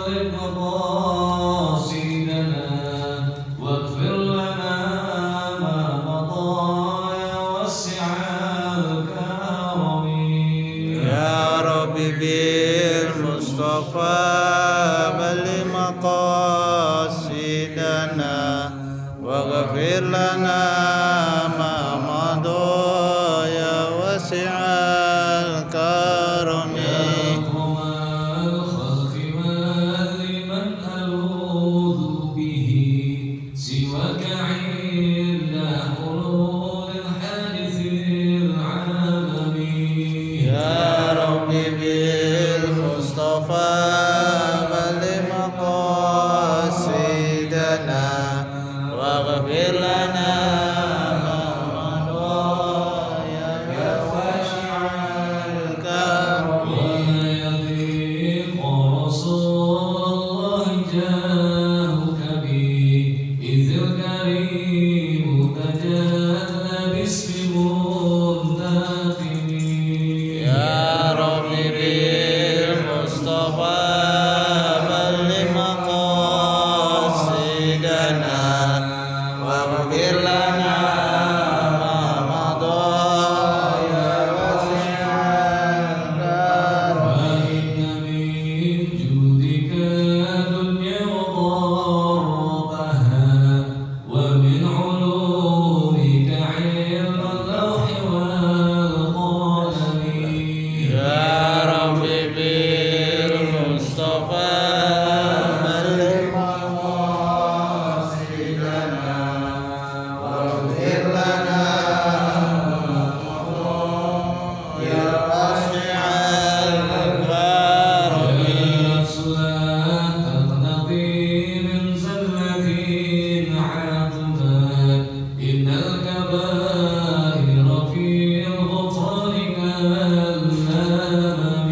بلغ مقاصدنا واغفر لنا ما مضى يا واسع الكرم يا رب بالمصطفى بلغ مقاصدنا واغفر لنا ما مضى يا واسع الكرم سواك عند حلول الحادث العالمي يا رب بالمصطفى بلغ مقاصدنا واغفر لنا ما مضى يا واسع الكرم وما يضيق رسول الله جاهك به إذ الكريم تجلى باسم منتقم يا رب بالمصطفى بلغ مقاصدنا واغفر لنا ما مضى يا واسع الكرم وإن من جودك الدنيا وضرتها ومن علومك علم اللوح والقلم يا رب بالمصطفى بلغ مقاصدنا واغفر لنا يا واسع الكرم النفس لا تقتضي من زلة عقبت إن الكبائر في الغفران كالألم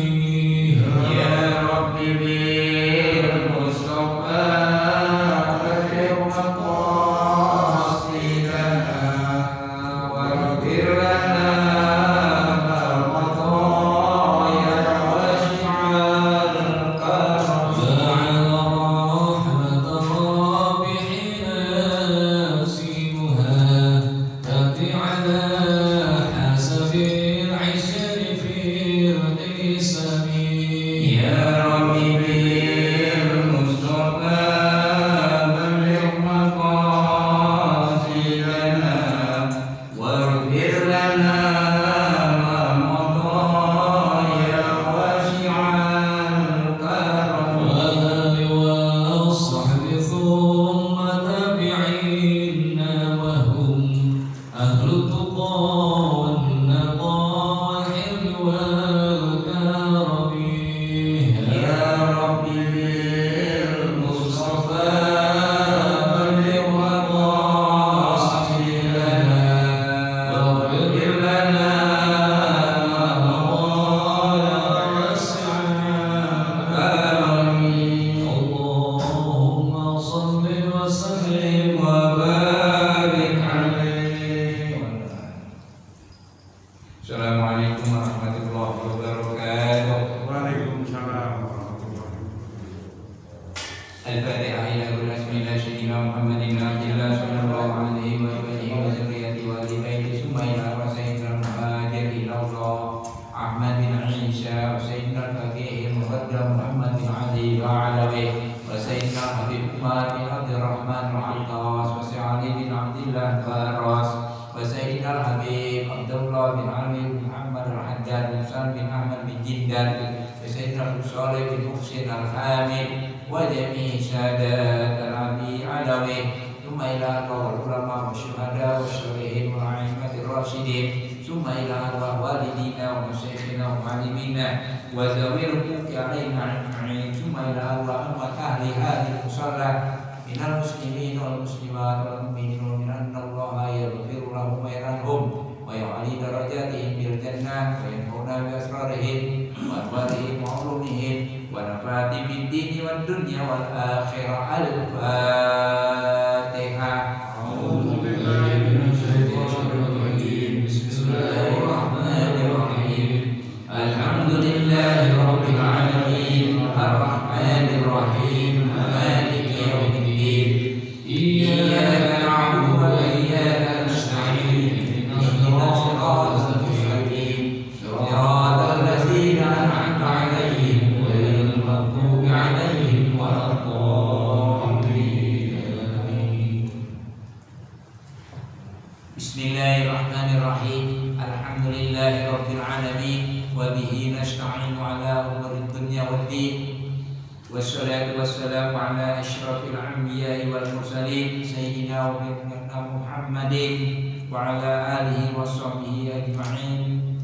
يا رب بالمصطفى بلغ مقاصدنا واغفر لنا ما مضى يا واسع الكرم جعل رحمة الرب حين يسيبها تأتي على حسب العشر في القسم يا رب بالمصطفى بلغ مقاصدنا واغفر لنا ما مضى يا واسع الكرم والآل والصحب ثم تابعين وهم أهل التقى والنقى والحلم والكرم يا رب بالمصطفى بلغ مقاصدنا واغفر لنا ما مضى يا واسع الكرم اللهم صل وسلم وبارك عليه. Assalamualaikum warahmatullahi wabarakatuh. Waalaikumsalam warahmatullahi Al-Fatihah ila bismillah sayyidina Muhammadin abdillah sallallahu alaihi wa alihi wa zurriyyati wa ali baiti summa ila sayyidina Muhammad ila Allah Ahmad bin Isa wa sayyidina al-Faqih Muqaddam Muhammad bin Ali wa alawi wa sayyidina Habib Umar bin Abdurrahman al-Attas wa Sa'ali bin Abdillah Faras wa sayyidina al-Habib Abdullah bin Ali bin Muhammad al-Haddad bin Salim bin Ahmad bin Jindal wa sayyidina Abu Salih bin Muhsin al-Hamid وجميع سادات العبي علوي ثم إلى أرواح العلماء والشهداء والصالحين والأئمة الراشدين ثم إلى أرواح والدينا ومشايخنا ومعلمينا وذوي الحقوق علينا أجمعين ثم إلى أرواح أمة أهل هذه المصلى من المسلمين والمسلمات والمؤمنين ومن أن الله يغفر لهم ويرحمهم ويعلي درجاتهم بالجنة وينفعنا بأسرارهم وأنوارهم وعلومهم ونفعت بالدين والدنيا والآخرة. الفاتحة. أعوذ بالله من الشيطان الرجيم. بسم الله الرحمن الرحيم. الحمد لله رب العالمين الرحمن Bismillahirrahmanirrahim. Maliki yaumiddin. Iyyaka na'budu wa iyyaka nasta'in. Ihdinas siratal mustaqim. Siratal ladzina an'amta 'alaihim ghairil maghdubi 'alaihim waladdallin. Bismillahirrahmanirrahim. Alhamdulillahirabbil alamin wa bihi nasta'inu 'ala umurid dunya waddin. Wassalatu wassalamu 'ala asyrafil anbiya'i wal mursalin sayyidina wa nabiyyina Muhammadin wa 'ala alihi washabbihi ajma'in.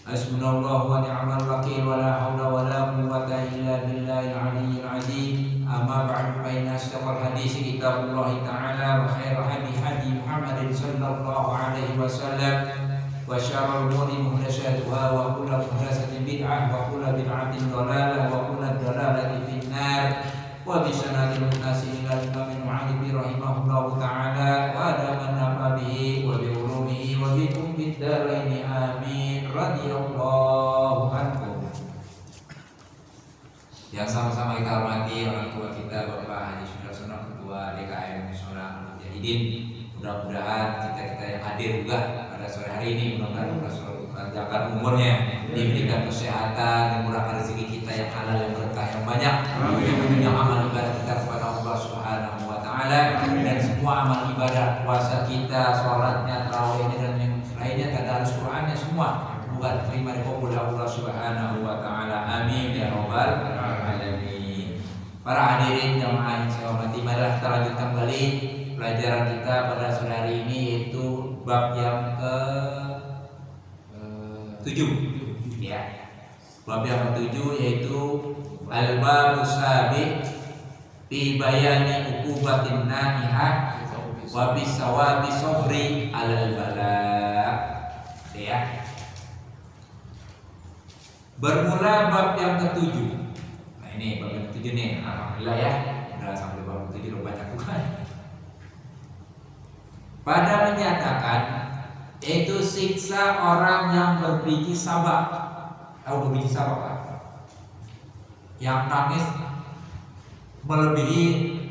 Hasbunallahu wa ni'mal wakil wa la haula wa la quwwata illa billahil 'aliyyil 'azim. Amma ba'du, fa inna asdaqal hadits kitabullah ta'ala wa khairal hadi Muhammadin sallallahu alaihi wasallam wa syarrul umuri muhdatsatuha wa kullu muhdatsatin bid'ah wa kullu bid'atin dhalalah wa kullu dhalalatin finnar. Wa bi sanadil muttasil ila Imam Mu'allim rahimahullahu ta'ala wa ala man nafa bihi wa bi ulumihi wa bi kubbid daraini amin radhiyallahu anhu. Yang sama-sama kita hormati orang tua kita, Bapak Haji Sudarsono, Ketua DKM Misional Mujahidin. Mudah-mudahan kita yang hadir juga pada sore hari ini, mudah-mudahan panjangkan umurnya, diberikan kesehatan, dimurahkan rezeki kita yang halal, yang berkah, yang banyak, yang amal ibadah kita kepada Allah Subhanahu wa Ta'ala, dan semua amal ibadah, puasa kita, sholatnya, tarawihnya, dan yang lainnya, tadarus Qur'annya, semua bukan terima dikabul Allah Subhanahu wa Ta'ala. Amin ya rabbal alamin. Para hadirin jamaah yang saya hormati, marilah kita lanjutkan kembali pelajaran kita pada sore hari ini, yaitu bab yang ke-7 ya. Bab yang ke-7 yaitu al-babus sabi fi bayani uqubatin nanihah wa bi sawabi sabri alal bala. Ya. Bermula bab yang ke-7. Nah, ini bab yang ke-7 nih. Alhamdulillah ya. Udah sampai bab ke-7 udah banyak bukan. Pada menyatakan yaitu siksa orang yang berbiji sabak. Tahu berbiji sabak Pak? Yang nangis melebihi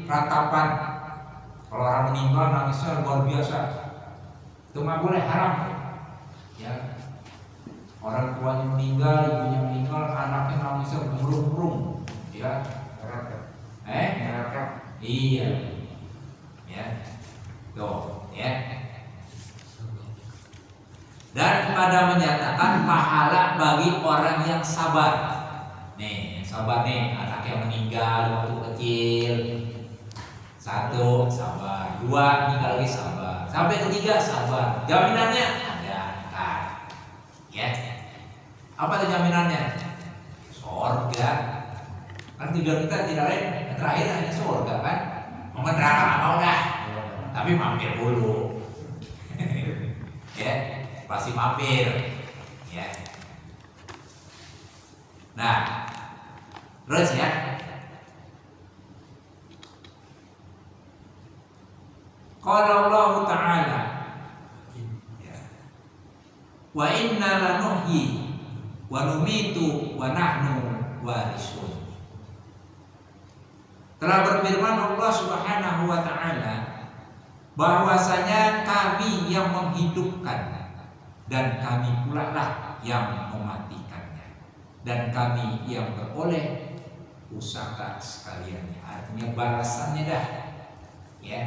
ratapan. Kalau orang meninggal nangisnya luar biasa. Itu nggak boleh, haram. Ya. Orang tuanya meninggal, ibunya meninggal, anaknya nangisnya bermurung-murung, ya. Iya, ya. Tuh, ya. Dan pada menyatakan pahala bagi orang yang sabar. Nih, yang sabar nih, anak yang meninggal waktu kecil. 1, sabar. 2, meninggal lagi sabar. Sampai 3, sabar. Jaminannya ada. Nah, ya. Apa itu jaminannya? Surga. Kan tujuan kita tidak lain, yang terakhir hanya surga kan. Mau neraka mau dah, tapi mampir dulu. Ya, pasti mampir. Ya. Nah, terus ya. Qala Allah Ta'ala, ya. Wa inna lanuhyi wa numitu wa nahnu warisun. Telah berfirman Allah Subhanahu wa Ta'ala bahwasanya kami yang menghidupkan dan kami pula lah yang mematikannya, dan kami yang beroleh pusaka sekaliannya. Artinya balasannya dah, ya.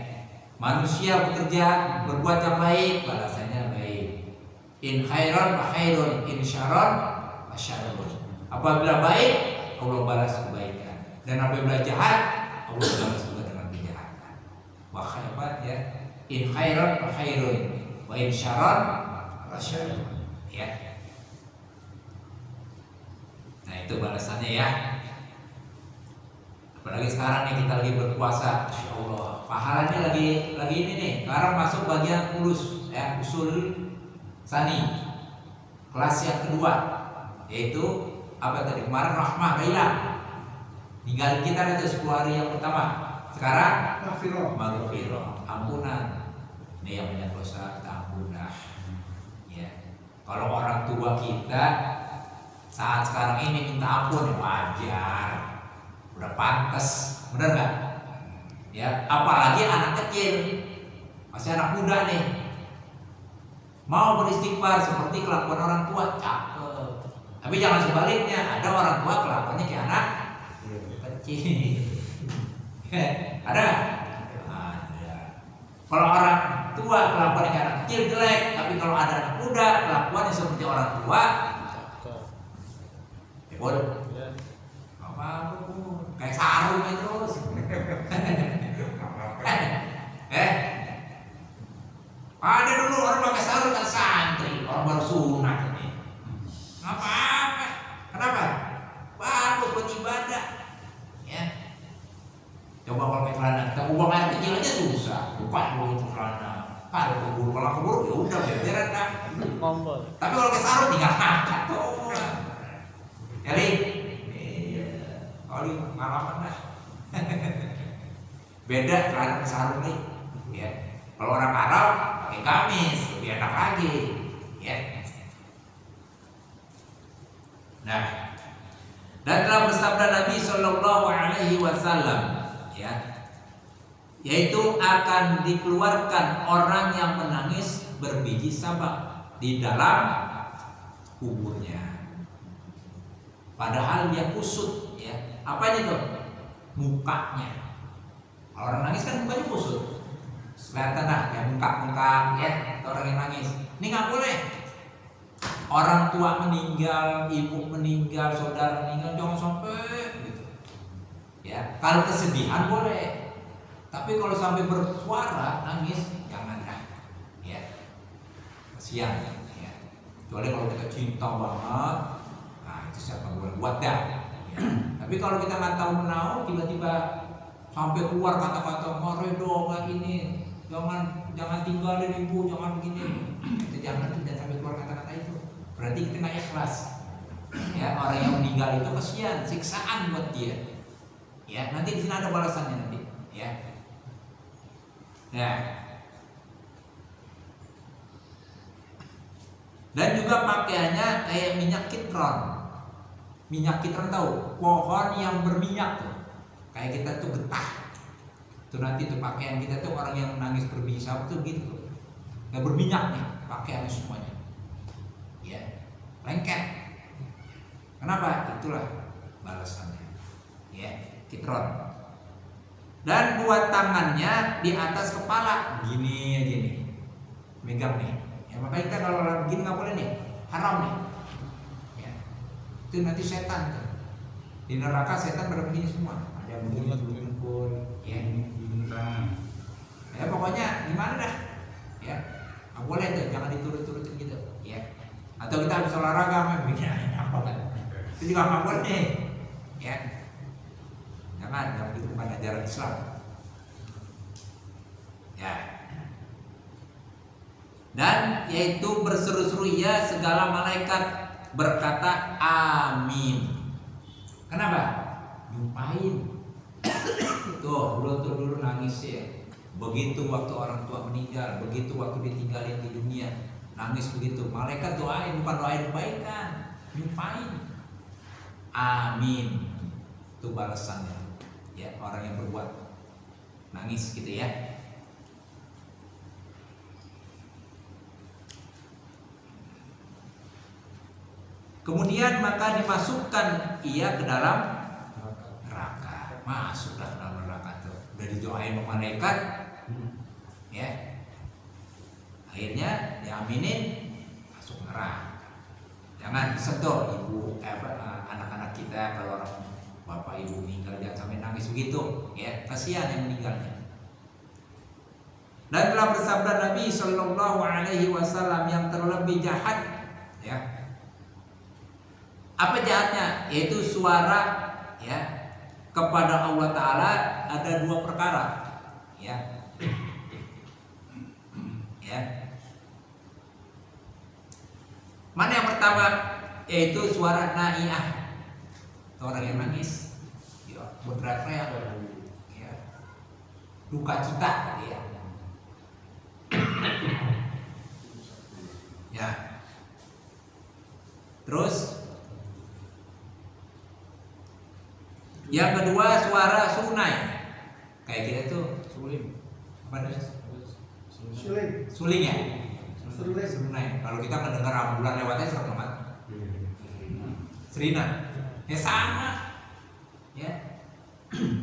Manusia bekerja berbuat yang baik, balasannya baik. In khairan fa khairun, in syarran fa syarrun. Apabila baik, Allah balas kebaikan, dan apabila jahat, Allah balas juga dengan kejahatan. Wa khairat ya, in khairan fa khairun, wa in syarran fa syarrun. Ya. Nah, itu balasannya ya. Apalagi sekarang nih kita lagi berpuasa, Masya Allah, pahalanya lagi ini nih. Sekarang masuk bagian ya, usul sani, kelas yang kedua, yaitu apa tadi kemarin rahmah hilang, tinggal kita itu 10 hari yang pertama. Sekarang maghfirah, ampunan. Ini yang banyak dosa, ampunah. Ya, kalau orang tua kita saat sekarang ini minta ampun, wajar. pantas, benar nggak? Ya, apalagi anak kecil, masih anak muda nih, mau beristighfar seperti kelakuan orang tua, cakep. Tapi jangan sebaliknya, ada orang tua kelakuannya kayak anak kecil. Ada? Ada. Kalau orang tua kelakuannya kayak anak kecil jelek, tapi kalau ada anak muda kelakuannya seperti orang tua, ya boleh. Apa pun, kayak sarung itu terus. Ada dulu orang pakai sarung kan santri, orang baru sunat ini. Apa-apa? Kenapa? Bagus buat ibadah. Ya. Coba kalau pakai celana kita ubah air kecil aja susah. Buka dulu itu celana. Kalau keburu ya udah beberan dah. Tapi kalau pakai sarung tinggal angkat tuh. Jadi, kalau pengalaman dah. Beda celana pakai sarung nih. Ya. Kalau orang Arab pakai gamis lebih enak lagi. Ya. Nah, dan telah bersabda Nabi Shallallahu Alaihi Wasallam, ya, yaitu akan dikeluarkan orang yang menangis berbiji sabak di dalam kuburnya. Padahal dia kusut, ya. Apanya itu? Mukanya. Orang nangis kan mukanya kusut. Kelihatan lah, ya bengkak-bengkak, ya, orang yang nangis. Ini nggak boleh. Orang tua meninggal, ibu meninggal, saudara meninggal, jangan sampai gitu. Ya, kalau kesedihan boleh. Tapi kalau sampai bersuara nangis, jangan dah. Ya. Kasihan ya. Kecuali kalau kita cinta banget, nah itu siapa boleh buat dah. Ya. Tapi kalau kita nggak tahu menau, tiba-tiba sampai keluar kata-kata "Maredo kayak ini, jangan tinggalin ibu, jangan begini." Itu jangan sampai keluar kata-kata itu. Berarti kita nggak ikhlas. Ya, orang yang meninggal itu kasihan, siksaan buat dia. Ya, nanti di sini ada balasannya nanti. Ya. Ya. Dan juga pakaiannya kayak minyak kitron. Minyak kitron tahu? Pohon yang berminyak tuh. Kayak kita tuh getah. Tuh nanti tuh pakaian kita tuh orang yang menangis berbiji sabak tuh gitu. Nggak berminyak nih pakaiannya semuanya. Ya, lengket. Kenapa? Itulah balasannya. Ya, kitron. Dan dua tangannya di atas kepala, gini aja nih, megang nih. Ya, makanya kita kalau begini nggak boleh nih, haram nih. Ya, itu nanti setan tuh. Di neraka setan pada begini semua. Ada yang begini pun, ya, ya pokoknya gimana dah. Ya, nggak boleh tuh, jangan diturut-turutin gitu. Ya. Atau kita habis olahraga begini apa kan? Itu juga nggak boleh. Ya. Jangan itu bukan ajaran Islam. Ya. Dan yaitu berseru-seru ya segala malaikat berkata amin. Kenapa? Nyumpain. Dulu nangis ya. Begitu waktu orang tua meninggal, begitu waktu ditinggalin di dunia, nangis begitu. Malaikat doain, bukan doain kebaikan, nyumpain. Amin. Itu balasannya. Ya, orang yang berbuat nangis gitu ya. Kemudian maka dimasukkan ia ke dalam neraka. Masuklah ke dalam neraka tuh. Udah didoain sama malaikat. Ya. Akhirnya diaminin masuk neraka. Jangan disentuh ibu anak-anak kita kalau orang bapak ibu meninggal jangan sampai nangis begitu, ya, kasihan yang meninggalnya. Dan telah bersabda Nabi Shallallahu Alaihi Wasallam yang terlebih jahat, ya. Apa jahatnya? Yaitu suara, ya, kepada Allah Taala ada dua perkara, ya, ya. Mana yang pertama? Yaitu suara naiyah. Orang yang nangis, ya, berteriak-teriak, ya, duka cita, ya, ya. Terus Yang kedua suara sunai. Kayak kita tuh suling. Apa namanya? Suling ya? Sunai. Kalau kita mendengar ambulan lewatnya serem banget. Serina. Ya sama. Ya.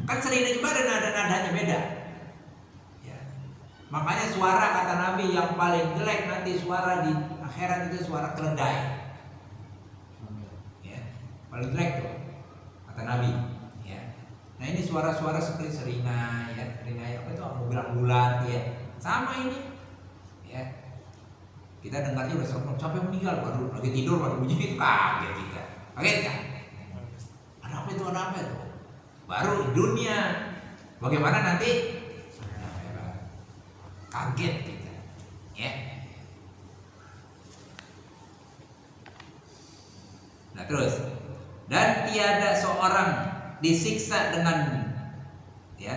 Kan serina juga ada nada-nadanya beda. Ya. Makanya suara kata Nabi yang paling jelek nanti suara di akhirat itu suara keledai. Ya. Paling jelek tuh kata Nabi. Ya. Nah ini suara-suara seperti serina, ya, serina apa itu ambulan ya. Sama ini. Ya. Kita dengarnya udah sampai meninggal, baru lagi tidur baru bunyi itu kaget kita. Kaget kan? Ada apa itu? Baru di dunia. Bagaimana nanti? Kaget kita. Ya. Nah terus, dan tiada seorang disiksa dengan ya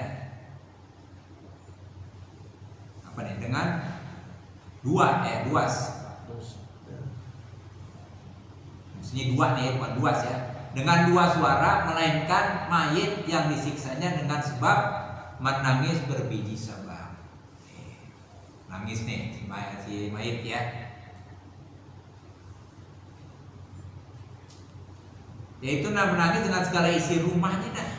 apa nih? Dengan duas. Maksudnya dua nih, bukan duas ya. Dengan dua suara, melainkan mayit yang disiksanya dengan sebab menangis berbiji sabang. Nangis nih si mayit ya. Yaitu menangis dengan segala isi rumahnya dah.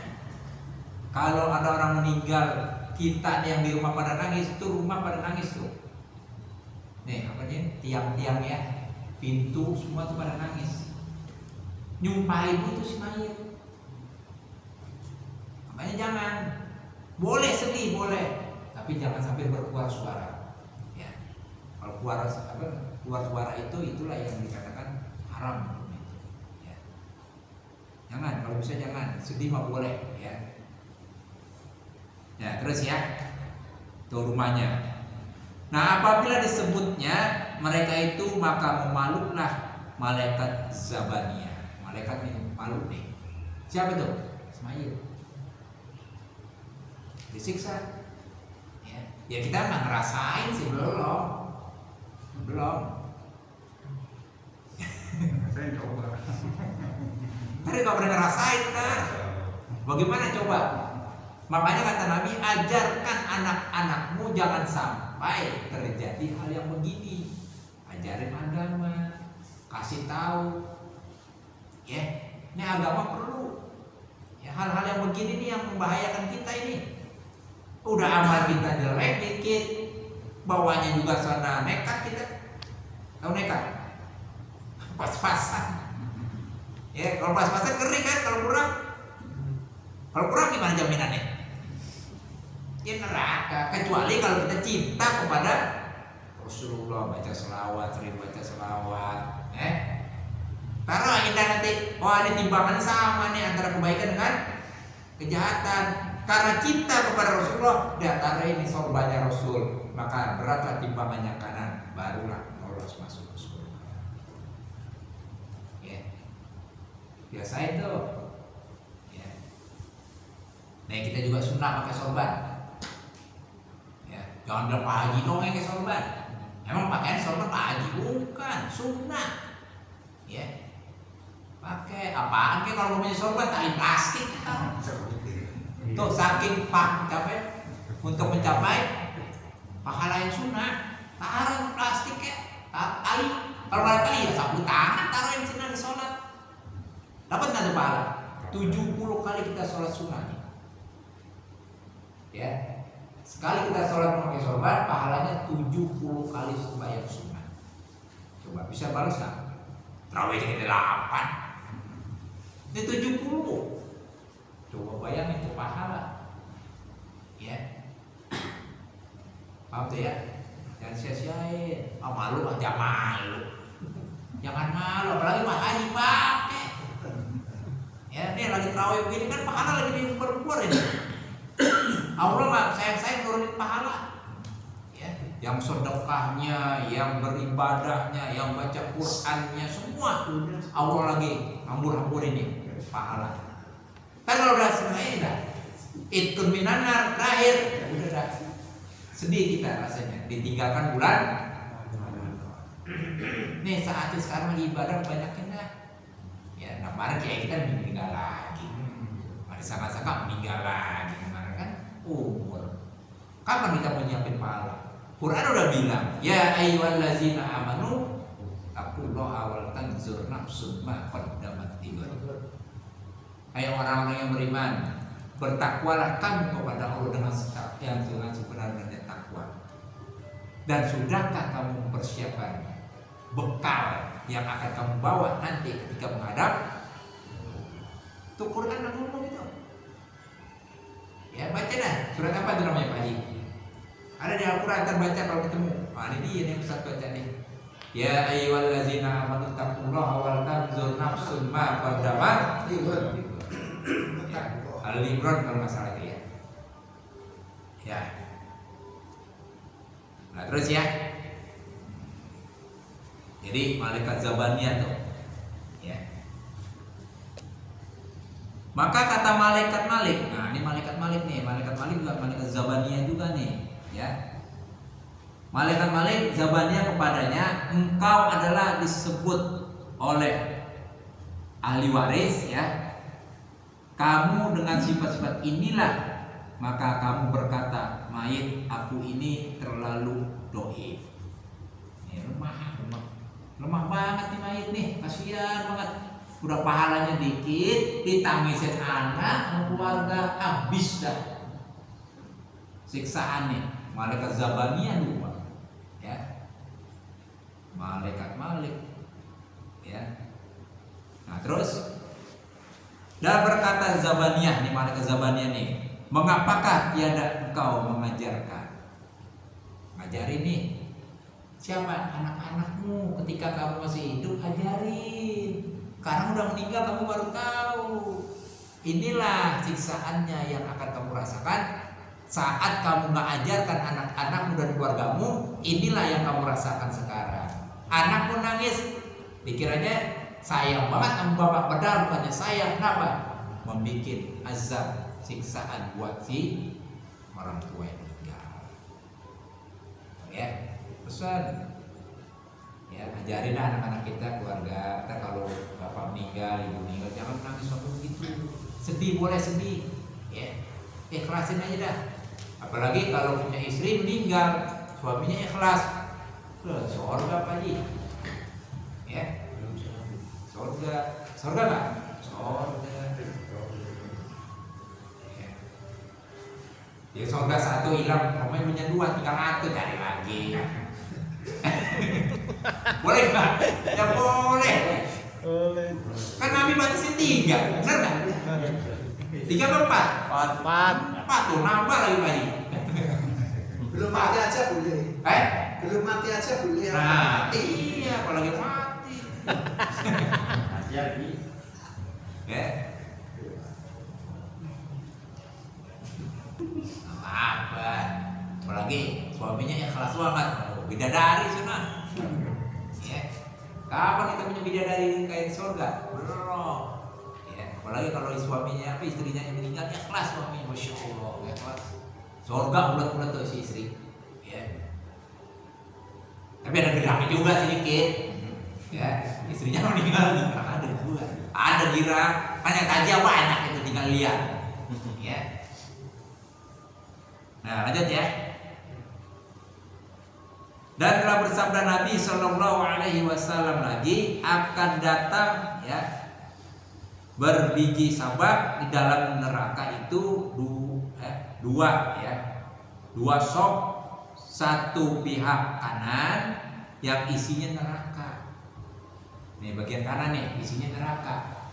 Kalau ada orang meninggal, kita yang di rumah pada nangis, itu rumah pada nangis tuh. Nih apa nih, tiang-tiang ya, pintu semua tuh pada nangis. Nyumpahin itu si mayit. Makanya jangan, boleh sedih boleh, tapi jangan sampai berkeluar suara. Ya, kalau keluar suara itulah yang dikatakan haram. Ya. Jangan, kalau bisa jangan, sedih mah boleh. Ya, ya terus ya, tuh rumahnya. Nah apabila disebutnya mereka itu maka memaluklah malaikat Zabaniyah. Malaikat ini malu nih. Siapa tuh? Ismail. Disiksa. Ya kita nggak ngerasain sih, belum. Saya coba. Tapi nggak pernah ngerasain kan? Bagaimana coba? Makanya kata Nabi, ajarkan anak-anakmu jangan sampai terjadi hal yang begini. Ajarin agama, kasih tahu. Ya, ini agama perlu. Ya, hal-hal yang begini nih yang membahayakan kita ini. Udah amal kita jelek dikit, bawanya juga sana nekat kita. Tahu nekat? Pas-pasan. Ya, kalau pas-pasan kering kan, kalau kurang gimana jaminannya? Ya neraka, kecuali kalau kita cinta kepada Rasulullah, baca selawat, sering baca selawat. Taruh indah nanti, oh ini timbangan sama nih antara kebaikan dengan kejahatan. Karena cinta kepada Rasulullah, dia taruh ini sorbannya Rasul, maka beratlah timbangannya kanan, barulah lolos masuk ke surga. Ya, biasa itu. Ya. Nah kita juga sunnah pakai sorban. Jangan bilang Pak Haji dong yang ke sorban. Emang pakaian sorban Pak Haji bukan, sunnah. Ya. Pakai apaan ke kalau punya sorban tali plastik kan. Tuh saking capek untuk mencapai pahala yang sunnah, taruh plastik ya, tali. Kalau ada tali ya sapu tangan taruh yang sunnah di sholat. Dapat nggak tuh pahala? 70 kali kita sholat sunnah. Ya. Sekali kita sholat memakai sorban, pahalanya 70 kali sembahyang sunnah. Coba bisa balas nggak? Terawih kita 8, ini 70. Coba bayangin itu pahala. Ya, paham tuh ya? Jangan sia-siain. Malu aja malu. Jangan malu, apalagi Pak Haji pakai. Ya, ini lagi terawih begini kan pahala lagi diperbuat ini. Allah nggak sayang nurunin pahala. Ya, yang sedekahnya, yang beribadahnya, yang baca Qur'annya, semua Allah lagi hambur ini pahala. Kan kalau udah sebenarnya dah, itu minanar terakhir, udah dah sedih kita rasanya ditinggalkan bulan. Nih saatnya sekarang lagi ibadah banyak dah. Ya, nah kemarin kayak kita meninggal lagi. disangka-sangka meninggal lagi kemarin kan umur. Kapan kita mau nyiapin pahala? Quran udah bilang, ya ayyuhallazina amanu taqullaha wal tanzur nafsun ma qaddamat lighad. Hai orang-orang yang beriman, bertakwalah kamu kepada Allah dengan sebenar-benarnya takwa. Dan sudahkah kamu mempersiapkan bekal yang akan kamu bawa nanti ketika menghadap? Itu Quran ngomong gitu. Ya baca dah, surat apa itu namanya Pak Haji? Ada di Al-Quran, terbaca kalau ketemu. Ini dia nih Ustaz baca nih. Ya ayyuhallazina amanu taqullaha wal tanzur nafsun ma qaddamat lighad. Al-Imran kalau nggak salah itu ya. Ya. Nah terus ya. Jadi malaikat Zabaniyah tuh. Ya. Maka kata malaikat Malik. Nah ini malaikat Malik nih. Malaikat Malik juga malaikat Zabaniyah juga nih. Ya. Malaikat Malik Zabaniyah kepadanya, engkau adalah disebut oleh ahli waris ya. Kamu dengan sifat-sifat inilah, maka kamu berkata, mayit aku ini terlalu doif. Lemah banget nih mayit nih, kasihan banget. Udah pahalanya dikit, ditangisin anak, sama keluarga, habis dah. Siksaan nih, malaikat Zabaniyah dua, ya. Malaikat Malik, ya. Nah terus. Dan berkata Zabaniyah nih, malaikat Zabaniyah nih, mengapakah tiada engkau mengajarkan? Ngajarin nih. Siapa anak-anakmu ketika kamu masih hidup, ajarin. Sekarang udah meninggal kamu baru tahu. Inilah siksaannya yang akan kamu rasakan saat kamu nggak ajarkan anak-anakmu dan keluargamu. Inilah yang kamu rasakan sekarang. Anakmu nangis, dikiranya sayang banget sama bapak, padahal bukannya sayang. Kenapa? Membikin azab siksaan buat si orang tua yang meninggal. Ya, pesan. Ya, ajarin anak-anak kita, keluarga. Ntar kalau bapak meninggal, ibu meninggal, jangan nangis waktu begitu. Sedih boleh sedih. Ya, ikhlasin aja dah. Apalagi kalau punya istri meninggal, suaminya ikhlas. Surga apa aja? Ya. Surga nggak? Surga. Ya surga satu hilang, pokoknya punya dua, tinggal satu cari lagi. Boleh nggak? Ya boleh. Kan Nabi batasin 3, benar nggak? 3 atau 4? 4 tuh nambah lagi lagi. Belum mati aja boleh. Belum mati aja boleh. Nah, iya, apalagi mati. Ya. Apa? Apalagi suaminya ikhlas banget. Bidadari sana. Ya. Kapan kita punya bidadari kayak di surga? Belum. Ya. Apalagi kalau suaminya istrinya yang meninggal ikhlas suaminya, masya Allah, ikhlas. Surga bulat-bulat tuh si istri. Ya. Tapi ada geraknya juga sedikit. Ya, istrinya meninggal di neraka ada juga. Ada gerak, hanya tajam banyak itu tinggal lihat. Ya. Nah, lanjut ya. Dan telah bersabda Nabi Shallallahu Alaihi Wasallam lagi, akan datang ya berbiji sabak di dalam neraka itu dua ya, 2 sok, satu pihak kanan yang isinya neraka. Nih bagian kanan nih isinya neraka,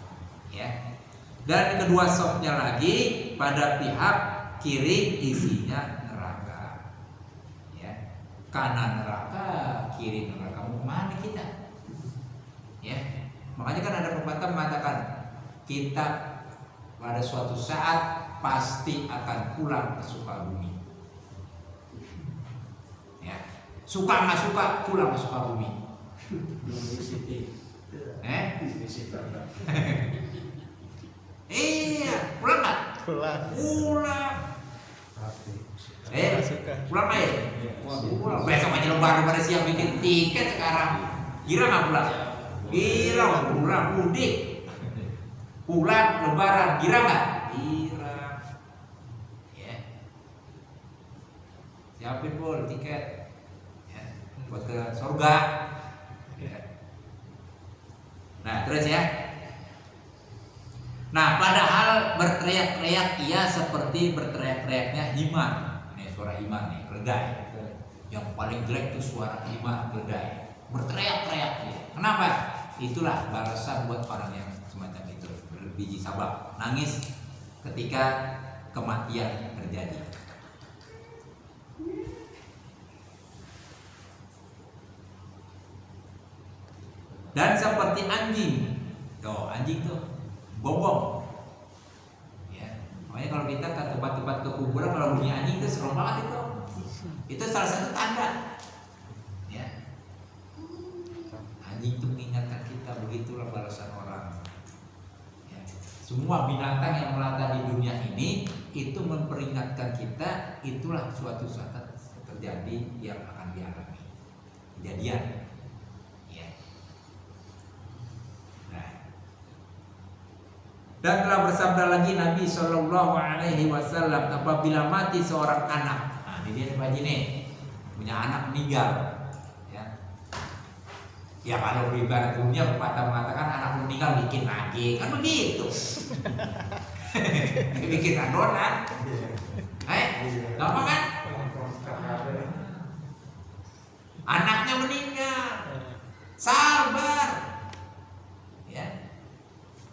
ya. Dan kedua soknya lagi pada pihak kiri isinya neraka, ya. Kanan neraka, kiri neraka. Mau kemana kita? Ya. Makanya kan ada pepatah mengatakan kita pada suatu saat pasti akan pulang ke Sukabumi. Ya. Suka nggak suka pulang ke Sukabumi. Iya, pulang nggak? Pulang. Pulang aja. Pulang. Besok aja lebaran pada siang bikin tiket sekarang. Kira nggak pulang? Kira pulang mudik. Pulang lebaran, kira nggak? akhirat. Ya. Siapin bol tiket. Ya. Buat ke surga. Ya. Nah, terus ya. Nah, padahal berteriak-teriak ia seperti berteriak-teriaknya himar. Ini suara himar nih, keledai. Yang paling jelek tuh suara himar, keledai. Berteriak-teriak dia. Kenapa? Itulah balasan buat orang yang semacam itu. Berbiji sabak, nangis ketika kematian terjadi. Dan seperti anjing. Tuh, anjing tuh bongbong. Ya. Makanya kalau kita ke tempat-tempat ke kuburan kalau bunyi anjing itu serem banget itu. Itu salah satu tanda. Ya. Anjing itu mengingatkan kita, begitulah balasan orang. Ya. Semua binatang yang melata di dunia ini itu memperingatkan kita, itulah suatu saat terjadi yang akan dialami. Kejadian. Dan telah bersabda lagi Nabi Shallallahu Alaihi Wasallam, apabila mati seorang anak, nah ini dia Pak Jine, punya anak meninggal, ya, ya kalau beribadah dunia pepatah mengatakan anak meninggal bikin lagi, kan begitu, bikin adonan, gampang kan? Anaknya meninggal, sabar.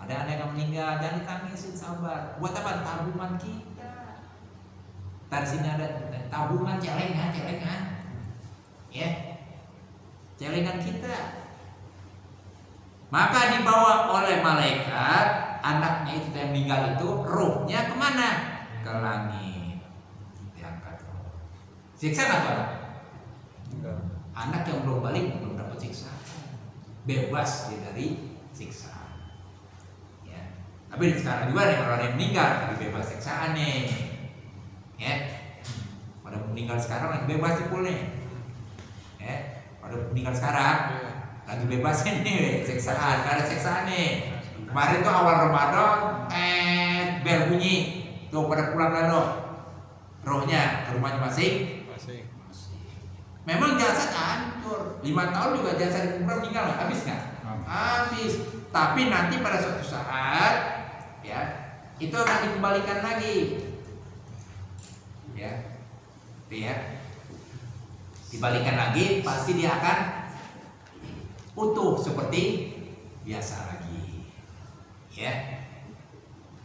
Ada anak yang meninggal, jangan ditangisin, sabar. Buat apa? Tabungan kita. Tadi sini ada tabungan celengan, ya, celengan kita. Maka dibawa oleh malaikat anaknya itu yang meninggal itu, ruhnya kemana? Ke langit. Diangkat. Siksa nggak tuh? Anak yang belum balik belum dapat siksa, bebas dari siksa. Tapi sekarang juga ada orang yang meninggal lagi bebas siksaan nih, ya. Pada meninggal sekarang lagi bebas sih nih, ya. Pada meninggal sekarang lagi bebas nih siksaan, gak ada siksaan nih. Kemarin tuh awal Ramadan, bel bunyi, tuh pada pulang lalu, rohnya ke rumahnya masing. Memang jasad hancur, 5 tahun juga jasad umrah meninggal, habis nggak? Habis. Tapi nanti pada suatu saat, ya, itu akan dikembalikan lagi, ya, dibalikan lagi, pasti dia akan utuh seperti biasa lagi, ya.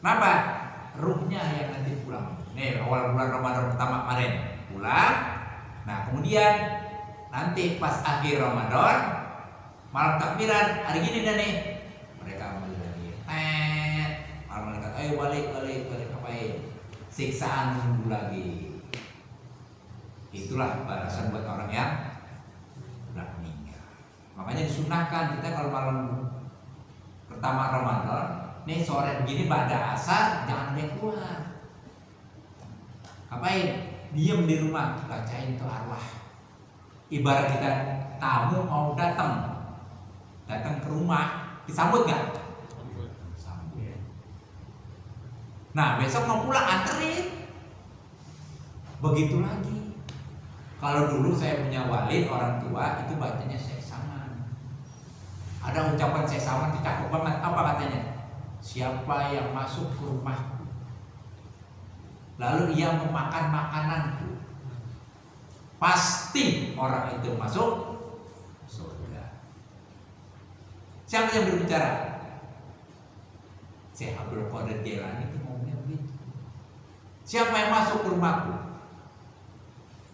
Kenapa? Ruhnya yang nanti pulang. Nih awal bulan Ramadan pertama kemarin pulang, nah kemudian nanti pas akhir Ramadan malam takbiran hari gini dah nih mereka kembali lagi. Malaikat, ayo balik ngapain? Siksaan nunggu lagi. Itulah balasan buat orang yang sudah meninggal. Makanya disunahkan kita kalau malam pertama Ramadan, nih sore begini pada asar jangan ada yang keluar. Ngapain? Diam di rumah, bacain tuh arwah. Ibarat kita tamu mau datang ke rumah, disambut nggak? Nah besok mau pulang anterin. Begitu lagi. Kalau dulu saya punya walid orang tua itu bacanya seksaman. Ada ucapan seksaman itu cakep banget. Apa katanya? Siapa yang masuk ke rumahku lalu ia memakan makananku, pasti orang itu masuk surga. Siapa yang berbicara? Syekh Abdul Qadir Jailani itu ngomongnya begitu. Siapa yang masuk ke rumahku?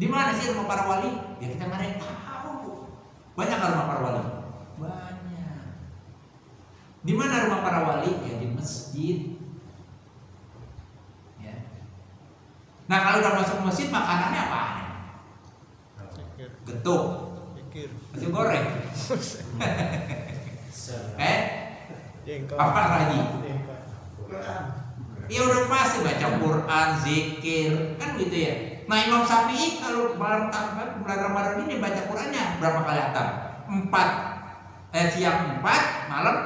Di mana sih rumah para wali? Ya kita nggak ada yang tahu. Banyak kan rumah para wali? Banyak. Di mana rumah para wali? Ya di masjid. Ya. Nah kalau udah masuk masjid makanannya apa? Getuk. Nasi goreng. Apa lagi? Ya udah pasti baca Quran, zikir, kan gitu ya. Nah Imam Syafi'i kalau bulan Ramadan ini baca Qurannya berapa kali hatam? 4, siang 4, malam